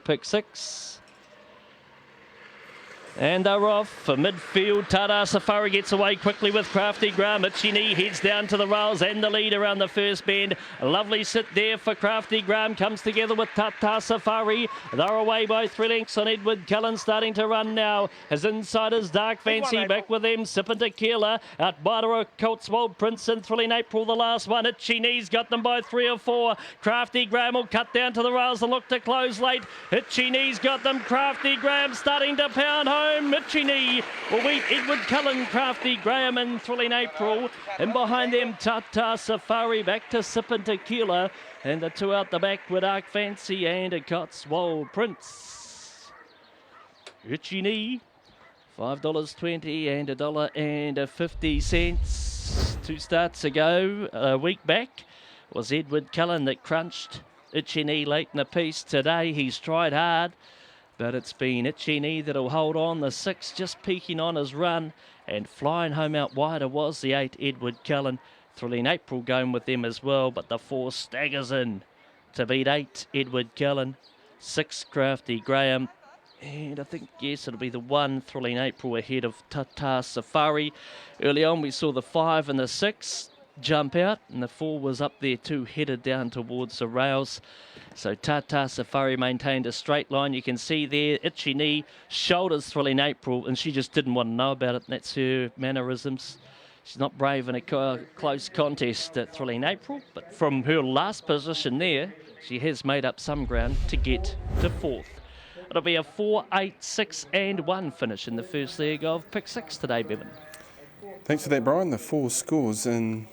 pick 6. And they're off for midfield. Tata Safari gets away quickly with Crafty Graham. Itchy Knee heads down to the rails and the lead around the first bend. A lovely sit there for Crafty Graham. Comes together with Tata Safari. They're away by 3 lengths on Edward Cullen, starting to run now. His inside is Dark Fancy. Back with them, Sippin' Tequila. Out Bidera, Cotswold Prince and Thrilling April, the last one. Itchy Knee's got them by 3 or 4. Crafty Graham will cut down to the rails and look to close late. Itchy Knee's got them. Crafty Graham starting to pound home. Itchy Knee will beat Edward Cullen, Crafty Graham and Thrilling April. And behind them, Tata Safari back to Sippin' Tequila. And the 2 out the back with Dark Fancy and a Cotswold Prince. Itchy Knee, $5.20 and $1.50. 2 starts ago, a week back, was Edward Cullen that crunched Itchy Knee late in the piece. Today he's tried hard, but it's been Itchy Knee that'll hold on. The 6 just peaking on his run, and flying home out wider was the 8, Edward Cullen. Thrilling April going with them as well, but the 4 staggers in to beat 8, Edward Cullen, 6, Crafty Graham, and I think, yes, it'll be the 1, Thrilling April, ahead of Tata Safari. Early on we saw the 5 and the 6 jump out, and the 4 was up there too, headed down towards the rails. So Tata Safari maintained a straight line. You can see there, Itchy Knee shoulders Thrilling April, and she just didn't want to know about it. And that's her mannerisms. She's not brave in a close contest at Thrilling April, but from her last position there, she has made up some ground to get to 4th. It'll be a 4, 8, 6 and 1 finish in the first leg of pick 6 today, Bevan. Thanks for that, Brian. The 4 scores in,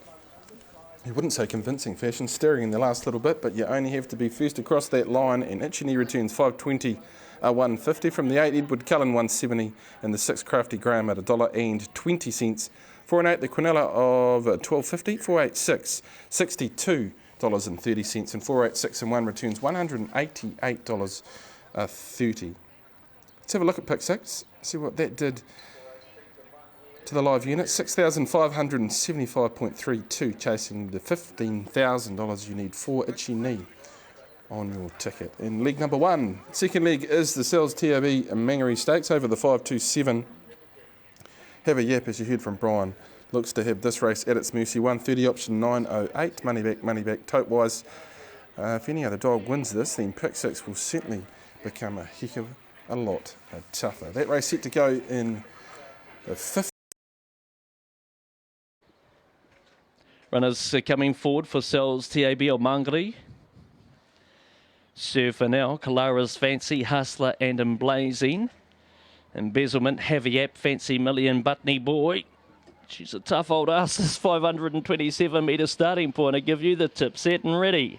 you wouldn't say convincing fashion, stirring in the last little bit, but you only have to be first across that line, and Itchy Knee returns $5.20, $1.50 from the 8, Edward Cullen $1.70, and the 6, Crafty Graham at $1.20. 4 and 8, the Quinella of $12.50, 4, 8, 6, $62.30, and 4, 8, 6 and 1 returns $188.30. Let's have a look at pick 6, see what that did to the live unit. 6,575.32, chasing the $15,000 you need for Itchy Knee on your ticket. In leg number 1, second leg is the Sells TAB Mangere Stakes over the 527. Have a yap, as you heard from Brian. Looks to have this race at its mercy. 130 option 908. Money back, tote wise. If any other dog wins this, then pick 6 will certainly become a heck of a lot tougher. That race set to go in the 5th. Runners coming forward for Sells TAB or Mangere. Surfer now, Kalara's Fancy, Hustler and Emblazing. Embezzlement, Heavy App, Fancy Million, Butney Boy. She's a tough old ass, this 527 metre starting point. I give you the tip, set and ready.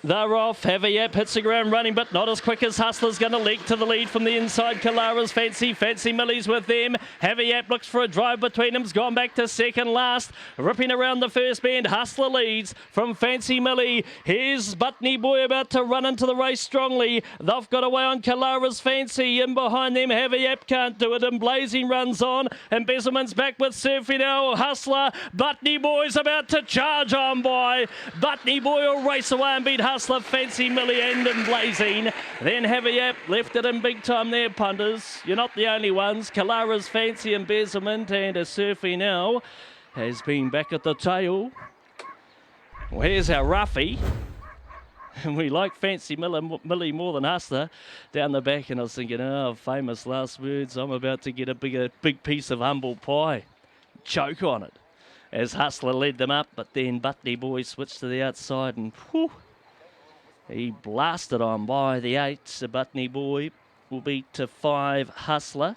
They're off. Heavy App hits the ground running, but not as quick as Hustler's going to leak to the lead from the inside. Kalara's Fancy. Fancy Millie's with them. Heavy App looks for a drive between them. Has gone back to second last. Ripping around the first bend. Hustler leads from Fancy Millie. Here's Butney Boy about to run into the race strongly. They've got away on Kalara's Fancy. In behind them, Heavy App can't do it. And Blazing runs on. Embezzlement's back with Surfy now. Hustler. Butney Boy's about to charge on by. Butney Boy will race away and beat Hustler, Fancy Millie and Blazing. Then Heavy App left it in big time there, punters. You're not the only ones. Kalara's Fancy, Embezzlement and a Surfy now has been back at the tail. Well, here's our roughie. And we like Fancy Millie more than Hustler down the back. And I was thinking, oh, famous last words. I'm about to get a big piece of humble pie. Choke on it. As Hustler led them up, but then Butney Boy switched to the outside and whew, he blasted on by the 8. So Butney Boy will beat to 5 Hustler.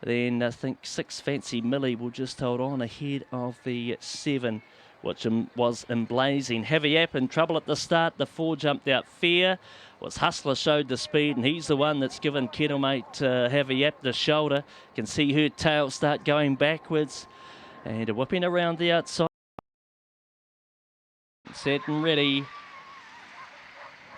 Then I think 6 Fancy Millie will just hold on ahead of the 7, which was Emblazing. Heavy App in trouble at the start. The 4 jumped out fair. Was Hustler showed the speed, and he's the one that's given Kettlemate Heavy App the shoulder. Can see her tail start going backwards. And whipping around the outside. Set and ready.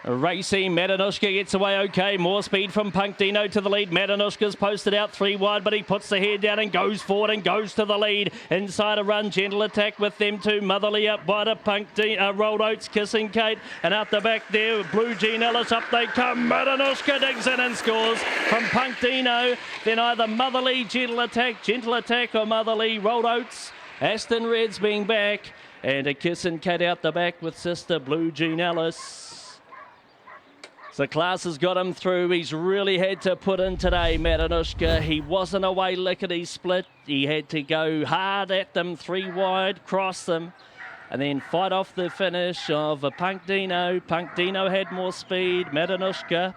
Racing, Matanushka gets away okay. More speed from Punk Dino to the lead. Matanushka's posted out 3 wide, but he puts the head down and goes forward and goes to the lead. Inside a run, Gentle Attack with them two. Motherly up wide of Punk Dino, Rolled Oats, Kissing Kate. And out the back there, Blue Jean Ellis, up they come. Matanushka digs in and scores from Punk Dino. Then either Motherly, Gentle Attack or Motherly, Rolled Oats. Aston Reds being back. And a Kissing Kate out the back with sister Blue Jean Ellis. The class has got him through. He's really had to put in today, Matanushka. He wasn't away lickety split. He had to go hard at them, 3 wide, cross them, and then fight off the finish of a Punk Dino. Punk Dino had more speed. Matanushka,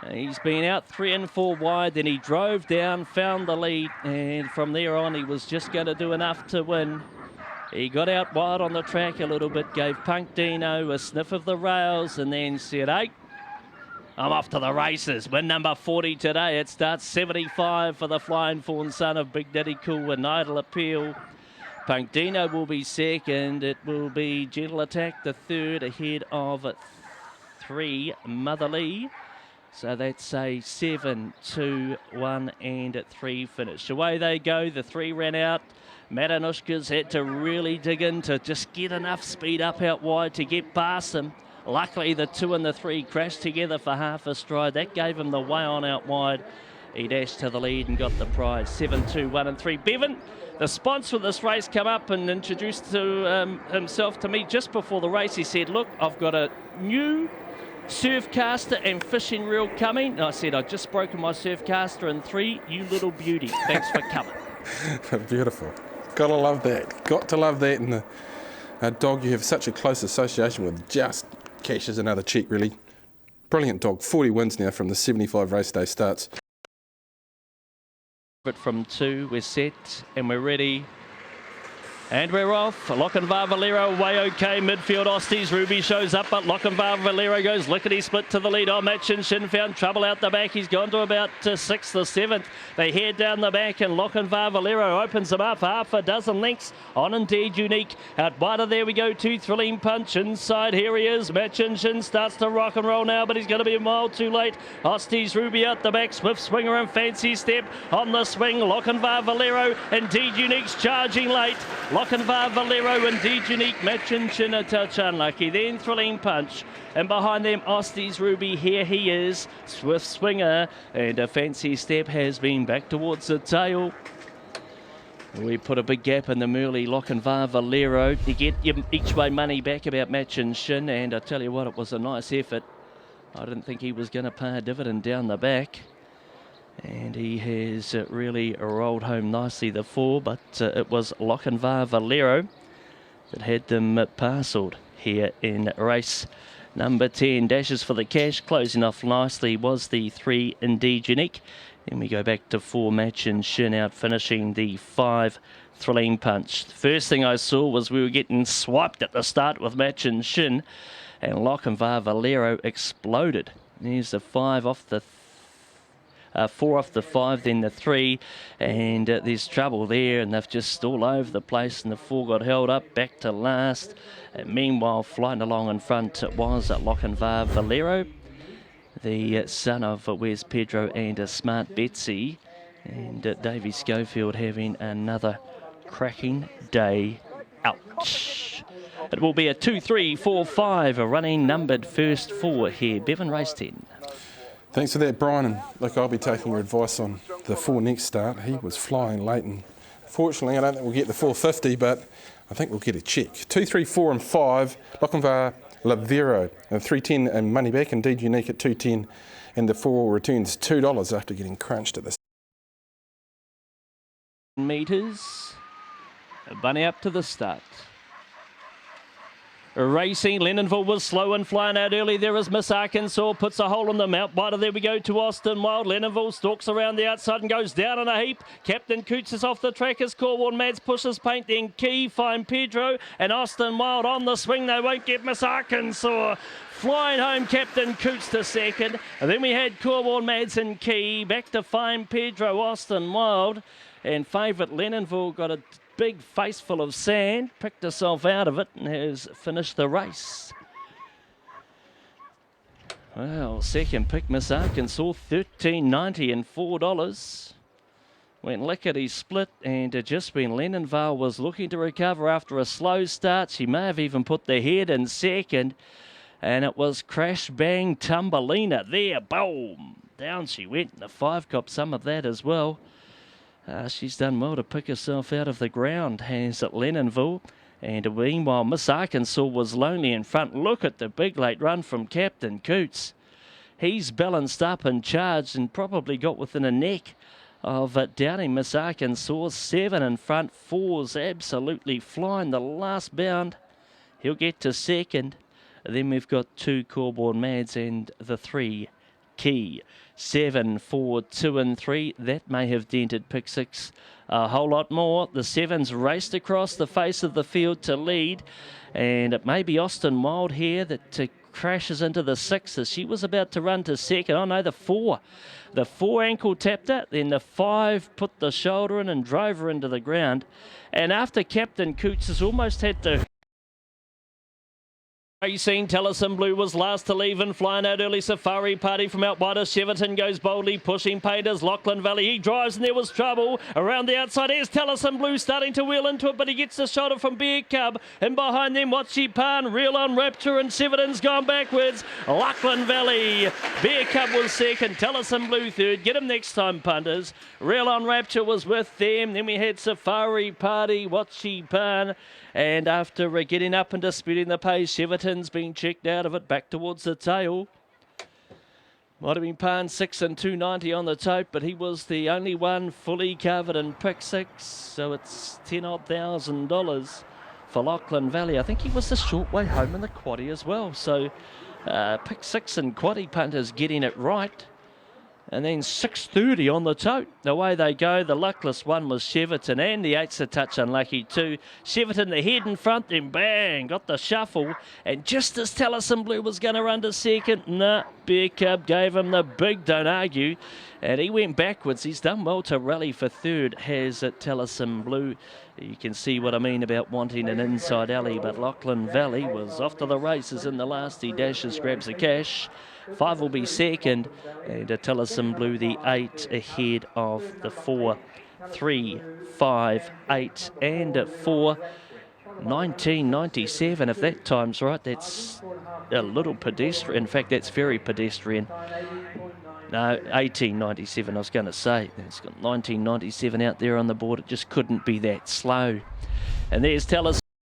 he's been out 3 and 4 wide. Then he drove down, found the lead, and from there on he was just going to do enough to win. He got out wide on the track a little bit, gave Punk Dino a sniff of the rails, and then said, hey, I'm off to the races. Win number 40 today. It starts 75 for the Flying Fawn son of Big Daddy Cool and Idle Appeal. Punk Dino will be second. It will be Gentle Attack the third, ahead of 3 Motherly. So that's a 7, 2, 1 and 3 finish. Away they go. The 3 ran out. Matanushka's had to really dig in to just get enough speed up out wide to get past them. Luckily, the 2 and the 3 crashed together for half a stride. That gave him the way on out wide. He dashed to the lead and got the prize. 7, 2, 1 and 3. Bevan, the sponsor of this race, come up and introduced himself to me just before the race. He said, look, I've got a new surf caster and fishing reel coming. And I said, I've just broken my surf caster in 3. You little beauty. Thanks for coming. Beautiful. Gotta love that. Got to love that. And a dog you have such a close association with just cashes another check, really. Brilliant dog. 40 wins now from the 75 race day starts. But from 2, we're set and we're ready. And we're off. Lochinvar Valero away okay. Midfield Osties. Ruby shows up, but Lochinvar Valero goes lickety-split to the lead. Machin Shin found trouble out the back. He's gone to about 6th or 7th. They head down the back, and Lochinvar Valero opens them up half a dozen lengths on Indeed Unique. Out wider, there we go to Thrilling Punch. Inside, here he is. Machin Shin starts to rock and roll now, but he's going to be a mile too late. Osties Ruby out the back. Swift Swinger and Fancy Step on the swing. Lochinvar Valero. Indeed Unique's charging late. Lochinvar Valero, Indeed Unique, Machin Shin a touch unlucky. Then Thrilling Punch. And behind them, Osties Ruby, here he is. Swift Swinger and a Fancy Step has been back towards the tail. We put a big gap in the Merley Lochinvar Valero to get each way money back about Machin Shin. And I tell you what, it was a nice effort. I didn't think he was going to pay a dividend down the back. And he has really rolled home nicely, the 4, but it was Lochinvar Valero that had them parcelled here in race number 10. Dashes for the cash, closing off nicely was the 3 Indeed Unique. Then we go back to 4 Machin Shin, out finishing the 5 Thrilling Punch. The first thing I saw was we were getting swiped at the start with Machin Shin, and Lochinvar Valero exploded. There's the 5 off the 4 off the 5, then the 3, and there's trouble there, and they've just all over the place, and the 4 got held up back to last. Meanwhile, flying along in front was Lochinvar Valero, the son of Wes Pedro and Smart Betsy, and Davey Schofield having another cracking day out. It will be a 2, 3, 4, 5, a running numbered first 4 here. Bevan, race 10. Thanks for that, Brian. And look, I'll be taking your advice on the 4 next start. He was flying late, and fortunately, I don't think we'll get the 450, but I think we'll get a check. 2, 3, 4 and 5, Lochinvar Valero, and 310 and money back. Indeed Unique at 210, and the 4 returns $2 after getting crunched at this. Meters, bunny up to the start. Racing, Lenonville was slow and flying out early. There is Miss Arkansas, puts a hole in the mount. Wider, there we go to Austin Wild. Lenonville stalks around the outside and goes down in a heap. Captain Coots is off the track as Corwin Mads pushes paint. Then Key, Fine Pedro and Austin Wild on the swing. They won't get Miss Arkansas. Flying home Captain Coots to second. And then we had Corwin Mads and Key. Back to Fine Pedro, Austin Wild. And favourite Lenonville got a big face full of sand, picked herself out of it and has finished the race. Well, second pick, Miss Arkansas, $13.90 and $4. Went lickety split, and just when Lennon Vale was looking to recover after a slow start, she may have even put the head in second, and it was Crash Bang Tumbelina there, boom, down she went, and the 5 copped some of that as well. She's done well to pick herself out of the ground, has Lennonville. And meanwhile, Miss Arkansas was lonely in front. Look at the big late run from Captain Coots. He's balanced up and charged and probably got within a neck of doubting Miss Arkansas. 7 in front, 4's absolutely flying the last bound. He'll get to second. Then we've got 2 Corborn Mads and the 3 Key. 7, 4, 2 and 3. That may have dented pick 6 a whole lot more. The 7's raced across the face of the field to lead, and it may be Austin Wild here that crashes into the 6 as she was about to run to second. Oh no, the 4. The 4 ankle tapped her, then the 5 put the shoulder in and drove her into the ground. And after Captain Coots has almost had to Racing, Tellison Blue was last to leave and flying out early. Safari Party from out wider. Cheverton goes boldly, pushing Painters. Lachlan Valley, he drives and there was trouble. Around the outside, here's Tellison Blue starting to wheel into it, but he gets the shoulder from Bear Cub. And behind them, Watchy Pan, Real on Rapture, and Cheverton's gone backwards. Lachlan Valley, Bear Cub was second, Tellison Blue third. Get him next time, punters. Real on Rapture was with them. Then we had Safari Party, Watchy Pan. And after getting up and disputing the pace, Cheverton's been checked out of it, back towards the tail. Might have been Pan 6 and 290 on the tote, but he was the only one fully covered in pick 6. So it's $10,000 for Lachlan Valley. I think he was the short way home in the quaddie as well. So pick 6 and quaddie punters getting it right. And then 6.30 on the tote. Away they go. The luckless one was Cheverton, and the 8's a touch unlucky too. Cheverton the head in front, then bang, got the shuffle. And just as Tellison Blue was going to run to second, Bear Cub gave him the big don't argue. And he went backwards. He's done well to rally for third, has Tellison Blue. You can see what I mean about wanting an inside alley, but Lachlan Valley was off to the races in the last. He dashes, grabs the cash. 5 will be second, and Tellison Blue the 8 ahead of the 4, 3, 5, 8 and 4. 1997, if that time's right, that's a little pedestrian. In fact, that's very pedestrian. No, 1897 I was going to say. It's got 1997 out there on the board. It just couldn't be that slow. And there's Tellison.